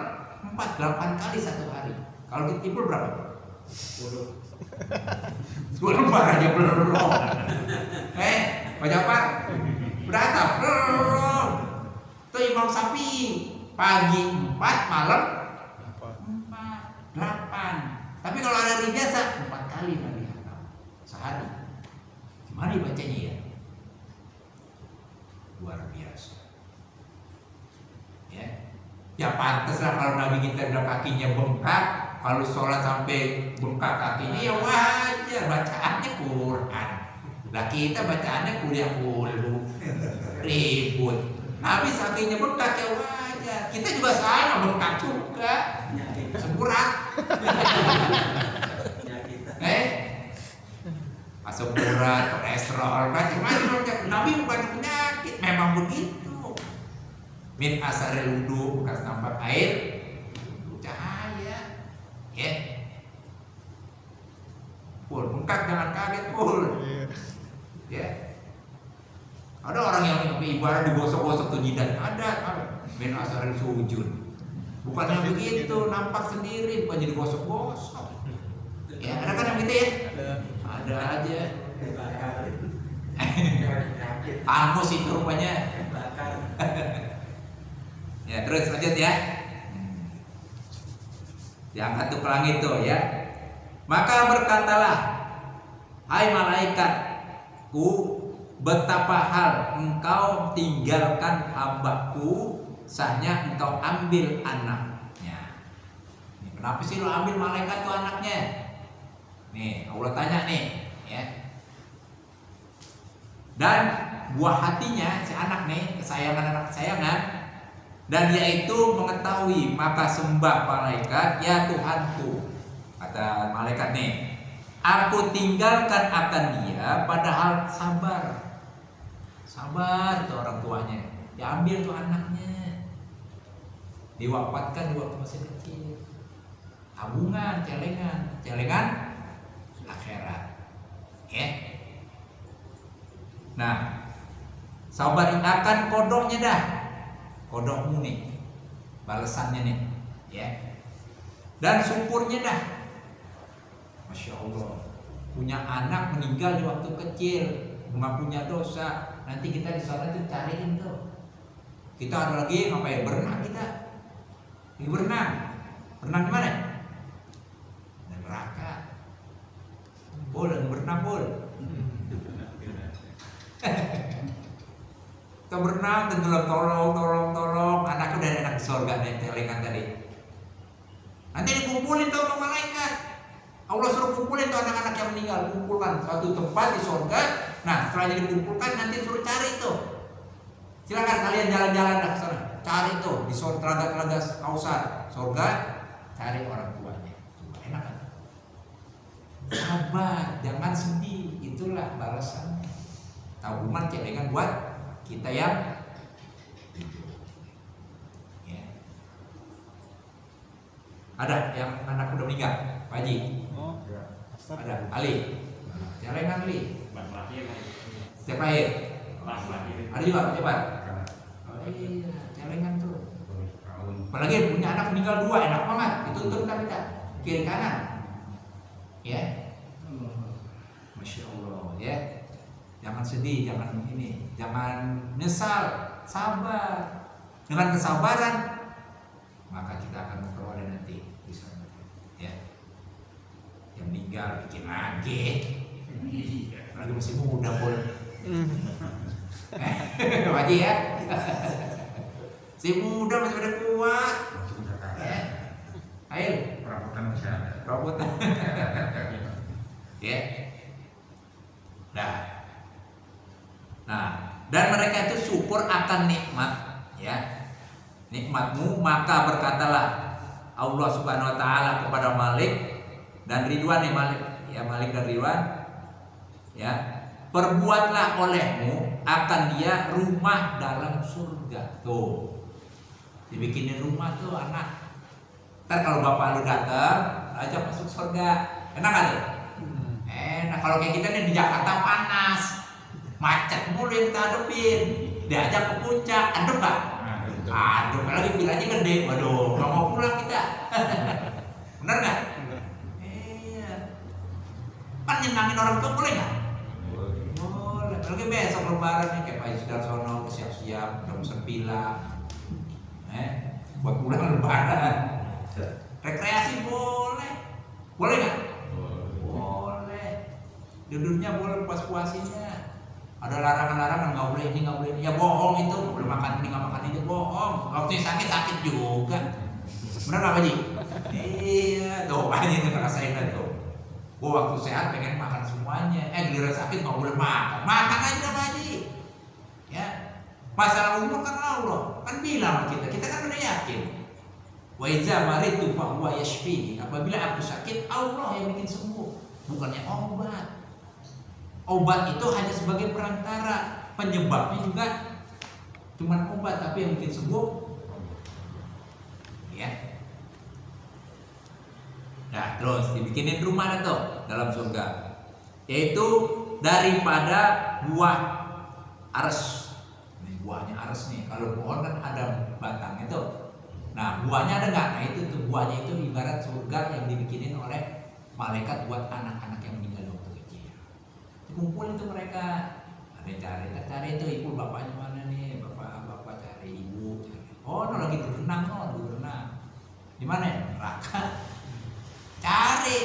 4, 8 kali satu hari. Kalau kita tidur berapa? 10 lembar aja belum. Pak Jafar berapa? Belum. Tuh Imam Syafi'i pagi 4, malam 4, 8. Tapi kalau hari biasa 4 kali Nabi hafal sehari. Gimana dibacanya ya? Luar biasa. Ya pantas lah kalau Nabi kita udah kakinya bengkak, kalau sholat sampai bengkak kakinya ya wajar, bacaannya Quran. Lah kita bacaannya kuliah mulu, ribut. Nabi kakinya bengkak ya wajar. Kita juga sama bengkak juga, sempurna. Asam urat, kolesterol, macam-macam. Nabi bukan penyakit, memang begitu. Min asaril wudu, bekas nampak air, cahaya. Pul, bengkak jangan kaget pul. Ada orang yang ibarat digosok-gosok tuh jidat, ada. Min asaril sujud. Bukannya begitu, nampak sendiri, bukan jadi gosok-gosok. Ada kan yang gitu ya? Ada aja. Angus itu rupanya. Ya terus lanjut ya. Diangkat tuh ke langit tuh ya. Maka berkatalah, hai malaikatku, betapa hal engkau tinggalkan hambaku, sahnya engkau ambil anaknya. Kenapa sih lo ambil malaikat tuh anaknya? Nih Allah tanya nih ya. Dan buah hatinya si anak nih, kesayangan anak kesayangan, dan yaitu mengetahui, maka sembah malaikat, ya Tuhanku, kata malaikat nih, aku tinggalkan akan dia padahal sabar tuh orang tuanya, diambil tuh anaknya, diwafatkan di waktu masih kecil, tabungan, celengan akhirat. Nah, sabar akan kodoknya dah. Kodokmu nih, balasannya nih, ya. Dan syukurnya dah. Masya Allah, punya anak meninggal di waktu kecil, nggak punya dosa. Nanti kita di sana tuh cariin tuh. Kita ada lagi ngapain? Berenang kita. Lagi berenang. Berenang di mana? Di neraka. Boleh berenang boleh. Kita berenang tenggelam, tolong, anakku udah enak di surga nih, celengan tadi. Nanti dikumpulin tuh sama malaikat. Allah suruh kumpulin tuh anak-anak yang meninggal, kumpulkan satu tempat di surga. Nah setelah dikumpulkan nanti suruh cari tuh. Silakan kalian jalan-jalan dah ke sana, cari tuh di surga, telaga-telaga Kausar, surga, cari orang tuanya. Enak kan? Sabar, jangan sedih, itulah balasannya. Tabungan celengan buat kita yang hidup. Ya. Ada yang anak udah meninggal, Pak Haji. Ada, Ali. Celengan Ali. Siapa ya? Ada juga, coba. Oh iya, celengan tuh. Apalagi punya anak meninggal 2, enak banget. Dituntutkan kita kiri kanan. Ya. Masya Allah, ya. Jangan sedih, jangan nyesal, sabar. Dengan kesabaran maka kita akan memperoleh nanti di sana. Ya. Yang meninggal bikin lagi. Lagi masih muda pun. Wajib ya. Si muda masih pada kuat. Ya. Ayo. Perabotan masih ada. Perabotan. Ya. Nah, dan mereka itu syukur akan nikmat, ya, nikmatmu, maka berkatalah Allah Subhanahu Wa Taala kepada Malik dan Ridwan, Malik dan Ridwan, ya, perbuatlah olehmu akan dia rumah dalam surga. Tuh, dibikinin rumah tuh anak. Ntar kalau bapak lu datang, ajak masuk surga, enak kan? Enak. Kalau kayak kita nih di Jakarta panas. Macet mulu yang kita hadepin, diajak ke puncak, adem gak? Adem, lagi vilanya gede, waduh, gak mau pulang kita. Bener gak? Iya, Kan nyenangin orang tua boleh nggak? Boleh. Apalagi besok lebaran nih kayak Pak Sudarsono siap-siap udah pesen pila, buat pulang lebaran. Rekreasi boleh, boleh nggak? Boleh. Duduknya boleh puas-puasinya. Ada larangan-larangan nggak boleh ini nggak boleh ini. Ya bohong itu, nggak boleh makan ini nggak makan itu, bohong. Waktu sakit juga. Benar nggak Pak Ji? Iya, tuh Pak Ji itu ngerasain tuh. Gua waktu sehat pengen makan semuanya. Giliran sakit nggak boleh makan. Makan aja Pak Ji. Ya. Masalah umur kan Allah. Kan bilang kita kan udah yakin. Wa idza maritu fa huwa yashfini. Apabila aku sakit, Allah yang bikin sembuh, bukannya obat. Obat itu hanya sebagai perantara, penyebabnya juga cuma obat, tapi yang bikin sembuh ya. Nah, terus dibikinin rumah tuh dalam surga, yaitu daripada buah ares. Ini buahnya ares nih. Kalau pohon kan ada batangnya tuh. Nah, buahnya ada nggak? Nah, itu tuh buahnya itu ibarat surga yang dibikinin oleh malaikat buat anak-anak yang meninggal waktu kecil. Dikumpulin tuh mereka. Ada yang cari itu ibu bapaknya mana nih? Bapak cari ibu. Oh, no, lagi berenang, Di mana ya? Neraka. Cari.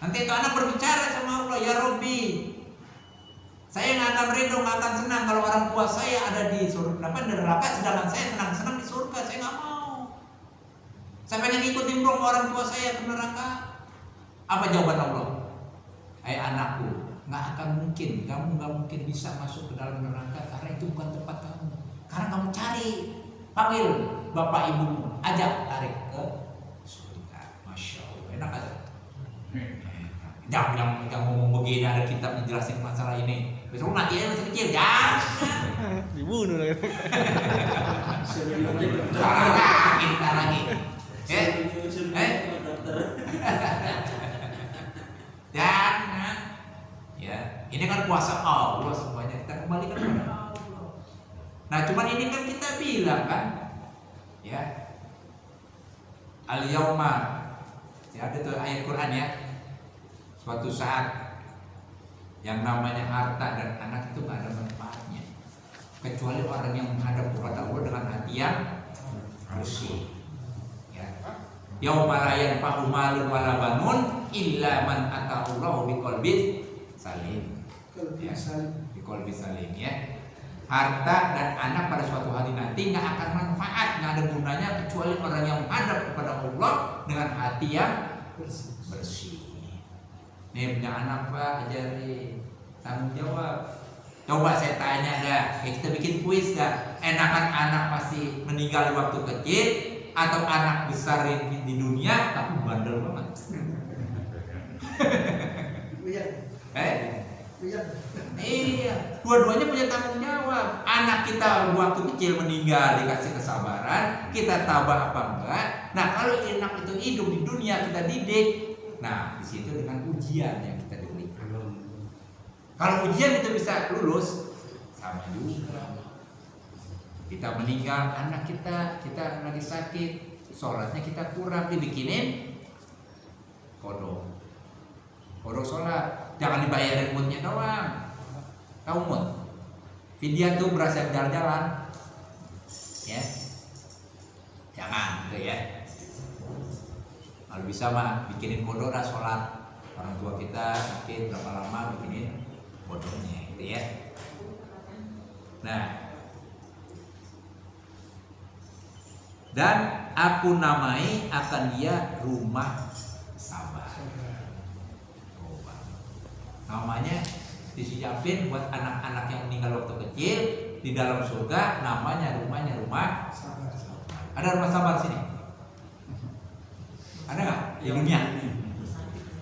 Nanti itu anak berbicara sama Allah, ya Robbi, saya nggak akan ridho, nggak akan senang kalau orang tua saya ada di surga, neraka, sedangkan saya senang-senang di surga. Saya nggak mau. Saya pengen ikut nimbrung orang tua saya ke neraka. Apa jawaban Allah? Hai anakku, nggak akan mungkin, kamu nggak mungkin bisa masuk ke dalam neraka karena itu bukan tempat kamu. Karena kamu cari, panggil bapak ibumu, ajak tarik ke surga. Masya Allah, enak aja. Jangan ngomong begini, ada kitab menjelaskan masalah ini. Besok mati aja masih kecil, jangan. Dibunuh lagi. Ntar lagi. Jangan. Ya, ini kan kuasa Allah semuanya, kita kembalikan kepada Allah. Nah, cuman ini kan kita bilang kan, ya, al-yauma, ya ada tuh ayat Quran ya. Suatu saat yang namanya harta dan anak itu gak ada manfaatnya kecuali orang yang menghadap kepada Allah dengan hati yang bersih. Ya. Yauma la yanfa'u malun wala banun illa man ata'allahu biqalbin salim. Biqalbin salim ya. Harta dan anak pada suatu hari nanti nggak akan manfaat, nggak ada gunanya kecuali orang yang menghadap kepada Allah dengan hati yang bersih. Nih punya anak Pak, ajari tanggung jawab. Coba saya tanya dah, kita bikin kuis dah. Enakan anak masih meninggal waktu kecil atau anak besar di dunia tapi bandel banget? Iya, dua-duanya punya tanggung jawab. Anak kita waktu kecil meninggal dikasih kesabaran, kita tabah apa enggak? Nah, kalau anak itu hidup di dunia kita didik. Nah, di situ dengan ujian yang kita diberikan. Kalau ujian itu bisa lulus, sama juga. Kita meninggal, anak kita lagi sakit, sholatnya kita kurang, dibikinin kodok sholat, jangan dibayarin mutnya doang. Tahu mut? Fidyah tuh berasa jalan-jalan, ya, jangan gitu ya. Kalau bisa mah bikinin kodok dah sholat. Orang tua kita sakit berapa lama bikinin kodoknya gitu ya. Nah, dan aku namai akan dia rumah sabar. Namanya disiapin buat anak-anak yang meninggal waktu kecil di dalam surga, namanya rumahnya rumah sabar. Ada rumah sabar sini? Ada nggak di dunia?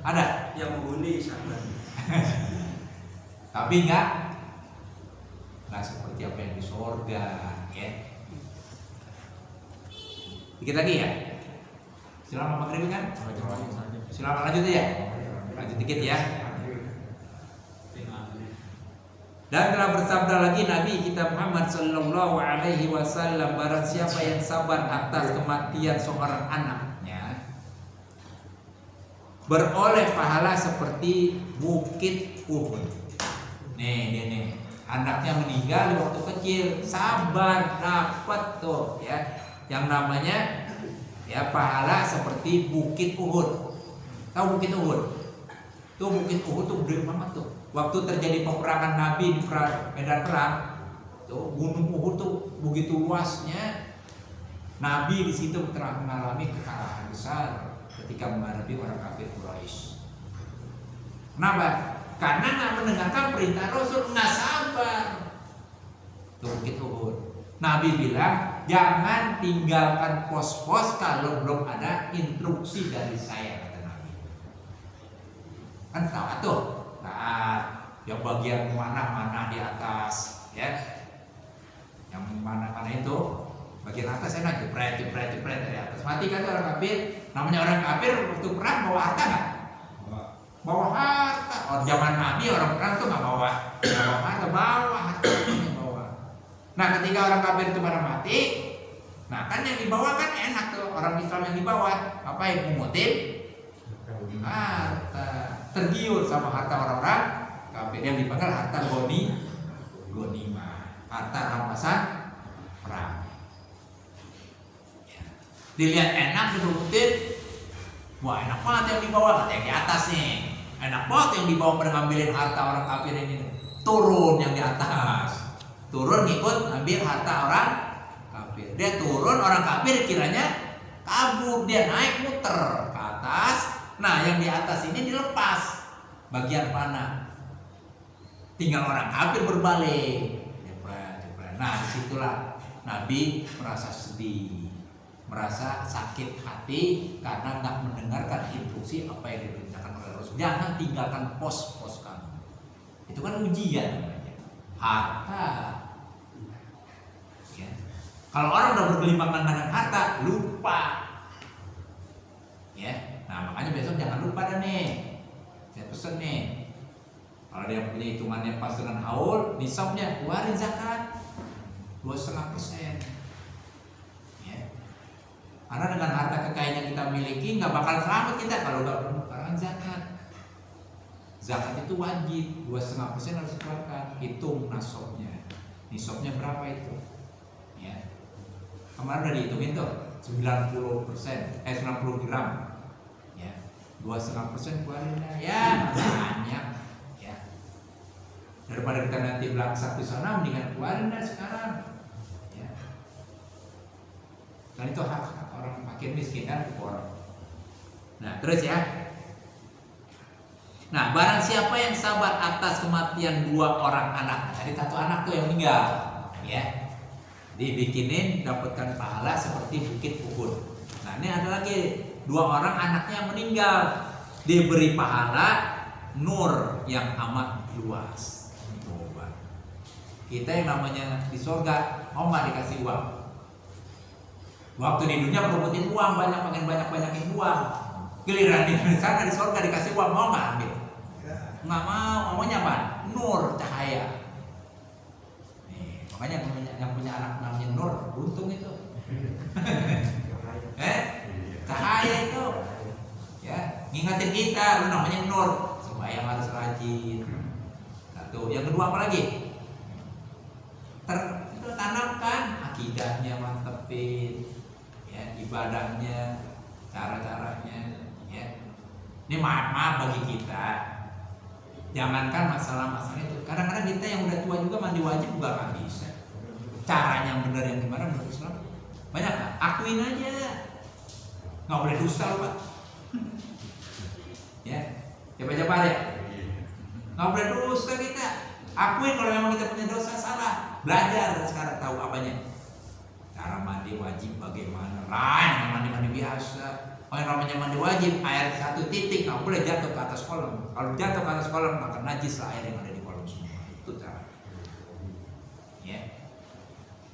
Ada yang menghuni sabar. tapi nggak seperti apa yang di surga ya. Dikit lagi ya, silakan maghrib kan? Silakan lanjut ya, lanjut dikit ya. Dan telah bersabda lagi Nabi kita Muhammad sallallahu alaihi wasallam, barang siapa yang sabar atas kematian seorang anaknya, beroleh pahala seperti bukit Uhud. Nih, anaknya meninggal di waktu kecil, sabar dapat tuh ya, yang namanya ya pahala seperti bukit Uhud. Tahu bukit Uhud? Tuh bukit Uhud tuh gede banget tuh. Waktu terjadi peperangan Nabi di medan perang, tuh gunung Uhud tuh begitu luasnya. Nabi di situ telah mengalami kekalahan besar ketika menghadapi orang kafir Quraisy. Kenapa? Karena nggak mendengarkan perintah Rasul, nggak sabar. Tuh bukit Uhud. Nabi bilang, jangan tinggalkan pos-pos kalau belum ada instruksi dari saya, kata Nabi. Kan tahu tuh, yang bagian mana di atas, ya, yang mana itu, bagian atas enak, jepret dari atas. Mati kan orang kafir. Namanya orang kafir waktu perang bawa harta nggak? Bawa harta. Oh, zaman Nabi orang perang tuh nggak bawa harta, bawa harta. Nah ketika orang kafir itu pada mati, nah kan yang dibawa kan enak tuh, orang Islam yang dibawa apa yang mengutin harta, tergiur sama harta orang-orang kafir yang dipanggil harta gonimah, harta rampasan perang. Ya. Dilihat enak dirutin, wah enak banget yang dibawa, kata yang di atas nih, enak banget yang dibawa pada ngambilin harta orang kafir ini, turun yang di atas. Turun ngikut ngambil harta orang kafir. Dia turun, orang kafir kiranya kabur, dia naik muter ke atas. Nah yang di atas ini dilepas bagian panah, tinggal orang kafir berbalik. Nah disitulah Nabi merasa sedih, merasa sakit hati karena nggak mendengarkan instruksi apa yang diperintahkan oleh Rasul. Jangan tinggalkan pos-pos kamu. Itu kan ujian namanya. Harta. Ya. Kalau orang udah bergelimpangan dengan harta, lupa. Ya. Nah makanya besok jangan lupa dah nih. Saya pesen nih. Kalau dia punya hitungannya pas dengan haul, nisabnya keluarin zakat 2,5%. Ya. Karena dengan harta kekayaan yang kita miliki nggak bakal selamat kita kalau nggak mengeluarkan zakat. Zakat itu wajib, 2,5% harus dikeluarkan. Hitung nasabnya. Nisabnya berapa itu? Ya. Kemarin udah dihitungin tuh 90 gram. Ya. 2,5% keluarin ya banyak. Ya. Daripada kita nanti belangsak di sana, mendingan keluarin dah sekarang. Ya. Dan itu hak orang fakir miskin kan orang. Nah terus ya. Nah, barang siapa yang sabar atas kematian 2 orang anak, tadi 1 anak tuh yang meninggal, ya, dibikinin dapatkan pahala seperti bukit Uhud. Nah, ini ada lagi 2 orang anaknya yang meninggal, diberi pahala nur yang amat luas. Coba. Kita yang namanya di surga, mau nggak dikasih uang? Waktu di dunia berebutin uang, banyakin uang. Giliran di sana di surga dikasih uang, mau nggak ambil? Nggak mau, maunya apa? Nur, cahaya. Nih, makanya yang punya anak namanya Nur, untung itu. Cahaya itu, ya, ngingetin kita, lu namanya Nur, sembahyang harus rajin. Satu, yang kedua apa lagi? Tanamkan akidahnya, mantepin, ya, ibadahnya, cara-caranya, ya. Ini maaf bagi kita. Jangankan masalah-masalah itu. Kadang-kadang kita yang udah tua juga mandi wajib juga nggak bisa. Caranya yang benar yang gimana menurut Islam? Banyak kan? Akuin aja. Nggak boleh dusta loh Pak. Ya, coba-coba deh. Nggak boleh dusta kita. Akuin kalau memang kita punya dosa salah. Belajar sekarang tahu apanya. Cara mandi wajib bagaimana? Lain dengan mandi biasa. Oh, yang namanya mandi wajib, air 1 titik nggak boleh jatuh ke atas kolam. Kalau jatuh ke atas kolam maka najis lah air yang ada di kolam semua. Itu cara. Ya.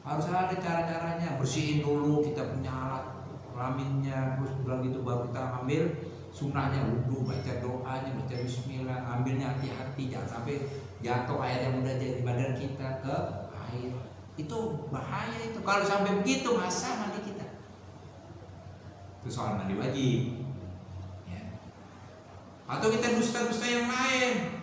Harus ada cara-caranya. Bersihin dulu kita punya alat kelaminnya, terus bilang gitu baru kita ambil sunnahnya wudhu, baca doanya, baca bismillah, ambilnya hati-hati jangan sampai jatuh air yang udah jadi badan kita ke air. Itu bahaya itu. Kalau sampai begitu nggak sah mandi kita. Itu soal mandi wajib, ya. Atau kita dusta-dusta yang lain.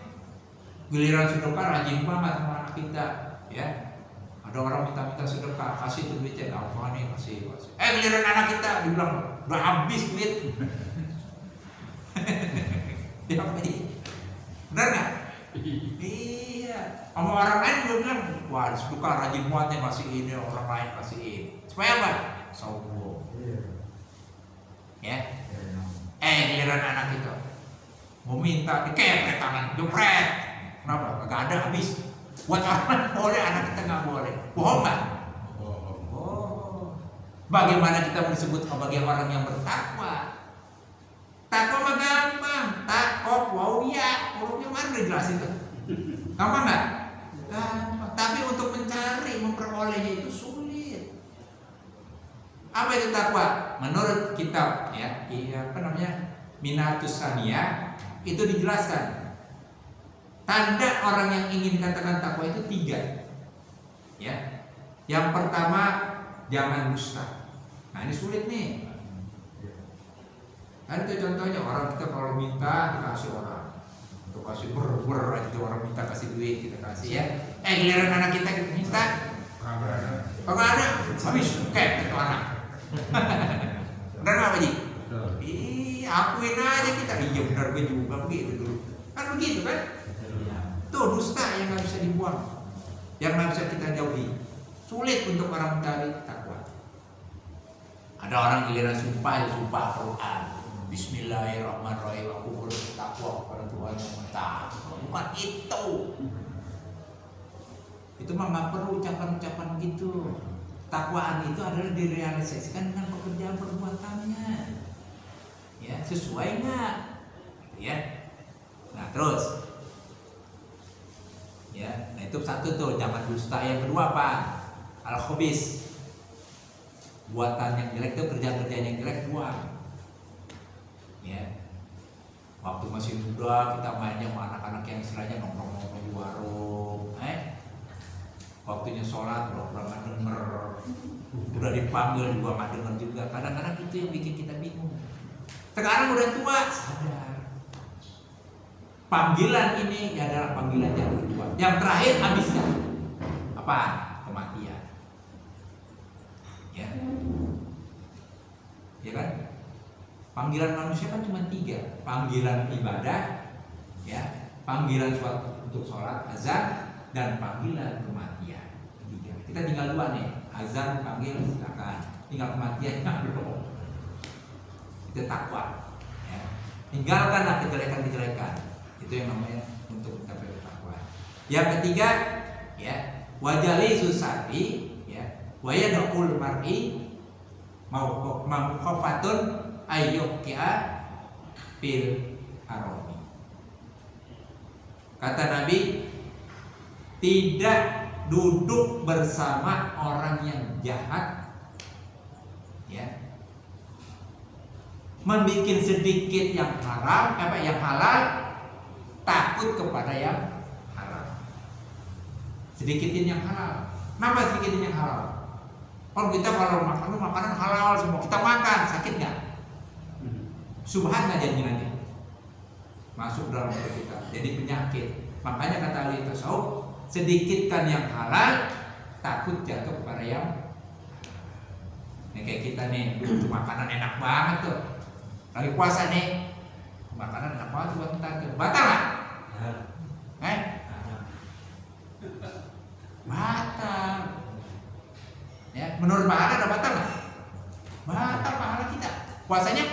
Giliran sedekah rajin banget sama anak kita, ya. Ada orang minta sedekah, kasih tuh duitnya, gampang nih kasih. Giliran anak kita dibilang udah habis duit. Ya, benar nggak? Iya. Sama orang lain juga bilang, wah sedekah rajin banget nih kasih ini, orang lain kasih ini. Supaya apa? Sombong. Ya. Giliran anak kita mau minta dikepret tangan, jepret. Kenapa? Gak ada habis. Buat orang boleh, anak kita nggak boleh. Bohong nggak? Oh. Bagaimana kita disebut sebagai orang yang bertakwa? Takwa mah gampang. Takwa wauya. Hurufnya mana udah jelasin tuh? Gampang nggak? Gampang. Tapi untuk mencari, memperolehnya itu sulit. Apa itu takwa? Menurut kitab ya, apa namanya? Minatus Saniyah itu dijelaskan. Tanda orang yang ingin dikatakan takwa itu 3. Ya. Yang pertama, jangan dusta. Nah, ini sulit nih. Kan itu contohnya orang kita kalau minta dikasih orang. Untuk kasih ber aja orang minta kasih duit kita kasih ya. Giliran anak kita minta kagak ada. Habis kayak itu anak. Benar nggak Pak Ji? Akuin aja kita. Iya benar gue juga begitu dulu. Kan begitu kan? Tuh dusta yang nggak bisa dibuang, yang nggak bisa kita jauhi. Sulit untuk orang mencari takwa. Ada orang giliran sumpah ya sumpah Quran. Bismillahirrahmanirrahim. Aku bertakwa kepada Tuhan yang Maha Esa. Bukan itu. Itu mah nggak perlu ucapan-ucapan gitu. Takwaan itu adalah direalisasikan dengan pekerjaan perbuatannya. Ya, sesuai nggak? Ya. Nah, terus. Ya, nah itu satu tuh, jangan dusta. Yang kedua apa? Al-khobis. Buatan yang jelek tuh, kerjaan-kerjaan yang jelek buang. Ya. Waktu masih muda kita mainnya sama anak-anak yang istilahnya nongkrong-nongkrong di warung. Waktunya sholat pura-pura nggak denger. Udah dipanggil juga nggak denger juga. Kadang-kadang itu yang bikin kita bingung. Sekarang udah tua, sadar. Panggilan ini adalah panggilan yang kedua. Yang terakhir habisnya apa? Kematian. Ya. Ya kan? Panggilan manusia kan cuma 3. Panggilan ibadah, ya, panggilan untuk sholat, azan, dan panggilan kematian. 3. Kita tinggal 2 nih. Azan panggil silakan. Tinggal kematian belum. Itu takwa. Ya. Tinggalkanlah kejelekan-kejelekan. Itu yang namanya untuk mencapai takwa. Yang ketiga, ya, wajali susati, ya, wayadul mar'i mauqafatun ayyukia fil harami. Kata Nabi, tidak duduk bersama orang yang jahat, ya, membikin sedikit yang haram, yang halal, takut kepada yang haram. Sedikitin yang halal. Kenapa sedikitin yang halal? Kalau kita kalau makan makanan halal semua kita makan, sakit nggak? Subhan nggak jadi nanti masuk dalam perut kita, jadi penyakit. Makanya kata ahli tasawuf, sedikitkan yang halal, takut jatuh kepada yang. Ini kayak kita nih, makanan enak banget tuh. Lagi puasa nih, makanan enak banget buat ntar tuh. Batal nggak? Batal. Ya, menurut pahala ada batal nggak? Batal pahala kita. Puasanya?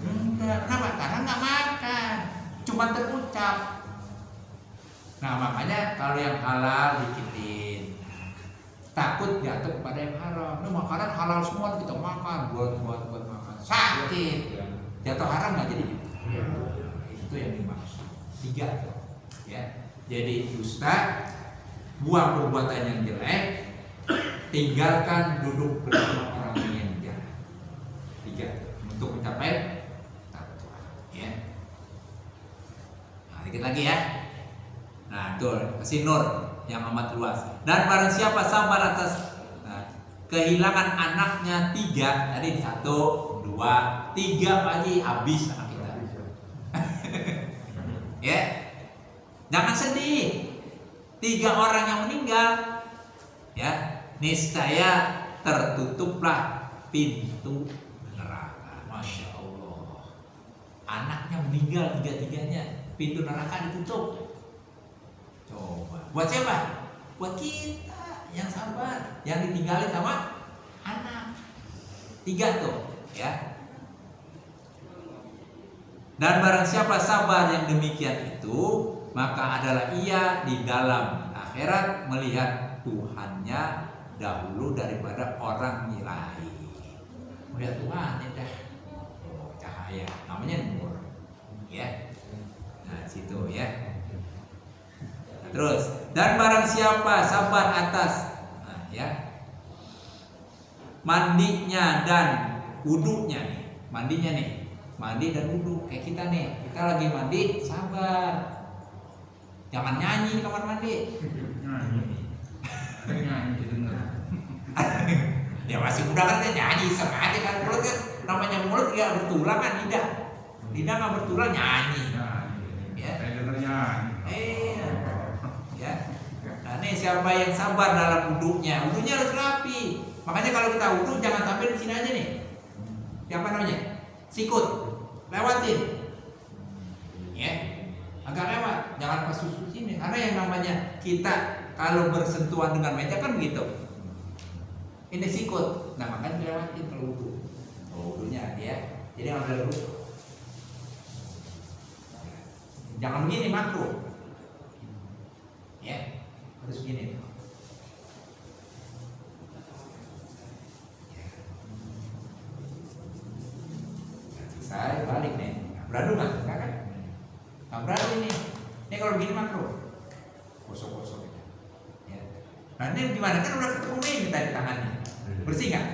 Enggak. Kenapa? Karena nggak makan, cuma terucap. Nah makanya kalau yang halal dikitin, takut jatuh kepada yang haram. Nah makanan halal semua kita makan, buat makan, sakit, jatuh haram nggak jadi? Itu yang dimaksud. 3 ya. Jadi dusta, buang perbuatan yang jelek, tinggalkan duduk bersama orang yang jahat. 3 untuk mencapai takwa. Ya. Nah, dikit lagi ya. Nah, itu kasih nur yang amat luas. Dan barang siapa sabar atas kehilangan anaknya 3, tadi 1, 2, 3 pagi habis anak kita. Ya, jangan sedih. 3 orang yang meninggal, ya, niscaya tertutuplah pintu neraka. Masya Allah. Anaknya meninggal 3-tiganya, pintu neraka ditutup. Coba. Buat siapa? Buat kita yang sabar, yang ditinggalin sama anak. 3 tuh, ya. Dan barang siapa sabar yang demikian itu, maka adalah ia di dalam akhirat melihat Tuhannya dahulu daripada orang lain. Melihat Tuhan ya dah. Oh, cahaya, namanya nur. Ya. Nah, situ ya. Nah, terus, dan barang siapa sabar atas ya, mandinya dan wudunya nih. Mandinya nih. Mandi dan wudu kayak kita nih. Kita lagi mandi, sabar. Jangan nyanyi di kamar mandi. Nyanyi didengar. Ya masih muda kan nyanyi sengaja kan, mulut kan namanya mulut nggak bertulang kan, lidah nggak bertulang nyanyi. Ya. Saya dengar nyanyi. Ya. Nah nih siapa yang sabar dalam wudunya harus rapi. Makanya kalau kita wudu jangan sampai di sini aja nih. Siapa namanya? Sikut, lewatin. Ya. Agak lewat, jangan pas susu sini. Karena yang namanya kita kalau bersentuhan dengan meja kan begitu. Ini sikut. Nah makanya dilewatin kalau wudu. Oh wudunya ya. Jadi ambil dulu. Jangan begini makro. Ya, harus begini. Saya balik nih. Beradu nggak? Enggak kan? Nggak beradu ini. Ini kalau begini makro. Kosong-kosong. Ya. Nah ini gimana? Kan udah ketemu ini tadi tangannya. Bersih nggak?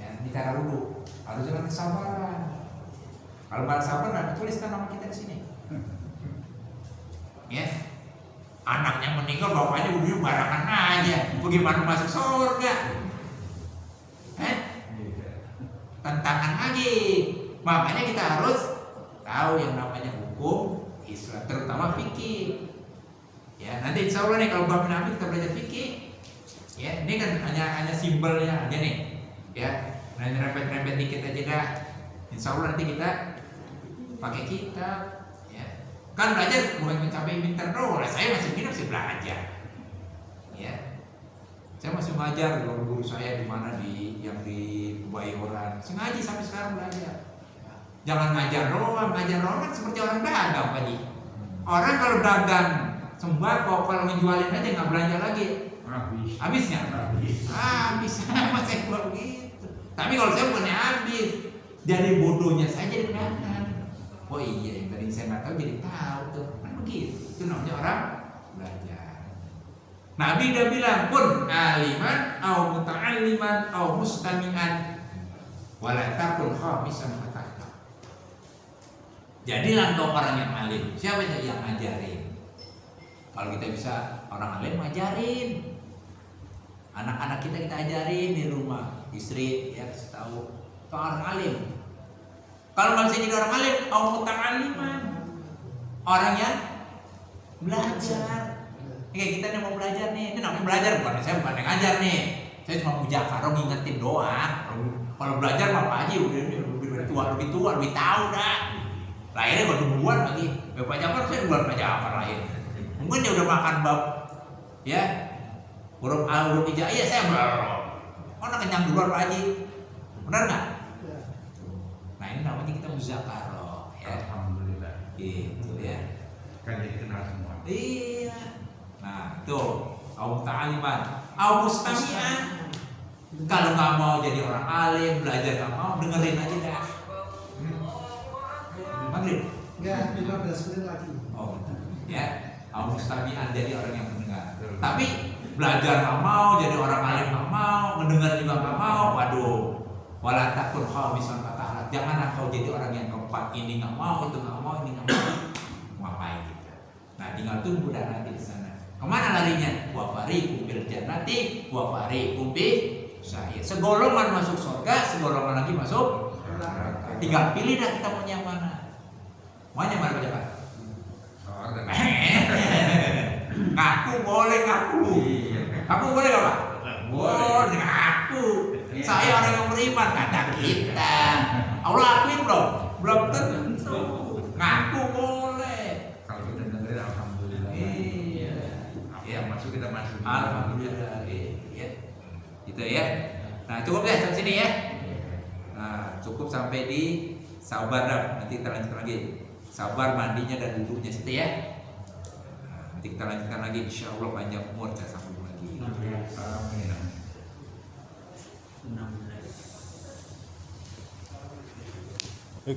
Ya, ini cara wudu. Harus dengan kesabaran. Kalau nggak sabar, nggak tuliskan nama kita di sini. Ya, anaknya meninggal, bapaknya wudu barengan aja. Bagaimana masuk surga? Tantangan lagi. Makanya kita harus tahu yang namanya hukum Islam, terutama fikih. Ya, nanti insya Allah nih kalau bab Nabi kita belajar fikih. Ya, ini kan hanya simbolnya aja nih. Ya, nah rempet-rempet dikit aja dah. Insya Allah nanti kita pakai kitab. Ya, kan belajar bukan mencapai pintar doang. Saya masih belajar. Ya, saya masih belajar guru saya di mana yang di Kebayoran. Sengaja sampai sekarang belajar. Jangan ngajar doang kan seperti orang dagang Pak Ji. Orang kalau dagang sembako kalau menjualin aja nggak belanja lagi. Habisnya? Habis sama saya buat begitu. Tapi kalau saya bukannya habis, dari bodohnya saya jadi pedagang. Oh iya, yang tadi saya nggak tahu jadi tahu tuh. Kan begitu. Itu namanya orang belajar. Nabi udah bilang pun aliman, au muta'alliman, au mustami'an, wala takun khamisan fatahta. Jadilah engkau orang yang alim. Siapa yang ngajarin? Kalau kita bisa orang alim ngajarin. Anak-anak kita ajarin di rumah, istri ya kasih tahu. Kau orang alim. Kalau nggak bisa jadi orang alim, au muta'alliman, orang yang belajar. Kayak kita nih mau belajar nih, ini namanya belajar bukan saya bukan yang ngajar nih. Saya cuma mujakarah ngingetin doang. Kalau belajar mah Pak Haji udah lebih tua, lebih tahu dah. Lahirnya baru duluan lagi. Bapak Jafar saya duluan Pak Jafar lahir. Mungkin dia udah makan bab ya huruf A, huruf hijaiyah saya belum. Mana kenyang duluan Pak Haji. Benar nggak? Nah ini namanya kita muzakarah ya. Alhamdulillah. Gitu ya. Kan jadi kenal semua. Iya. Nah tuh au ta'aliman, au mustami'an. Kalau nggak mau jadi orang alim, belajar nggak mau, dengerin aja dah. Maghrib? Enggak, 15 menit lagi. Oh betul. Ya, au mustami'an jadi orang yang mendengar. Tapi belajar nggak mau, jadi orang alim nggak mau, mendengar juga nggak mau. Waduh. Wala takun khamisan fatahlat. Jangan engkau jadi orang yang keempat, ini nggak mau, itu nggak mau, ini nggak mau. Ngapain gitu? Nah tinggal tunggu dah nanti di sana. Kemana larinya? Wa fariqum bil jannati wa fariqum bis sa'ir. Segolongan masuk surga, segolongan lagi masuk neraka. Tinggal pilih dah kita mau yang mana. Maunya mana baca Pak? Soal dan Ngaku boleh ngaku. Iya. Aku boleh nggak Pak? Boleh. Boleh ngaku. Saya orang yang beriman kata kita. Allah akuin belum? Belum tentu. Ngaku boleh. Kalau kita dengerin alhamdulillah. Iya. Ya masuk kita masuk. Alhamdulillah. Iya. Gitu ya. Nah cukup ya sampai sini ya. Nah cukup sampai di sabar dah. Nanti kita lanjutkan lagi. Sabar mandinya dan duduknya situ ya. Nah, nanti kita lanjutkan lagi. Insya Allah panjang umur kita sambung lagi. Amin. Oke.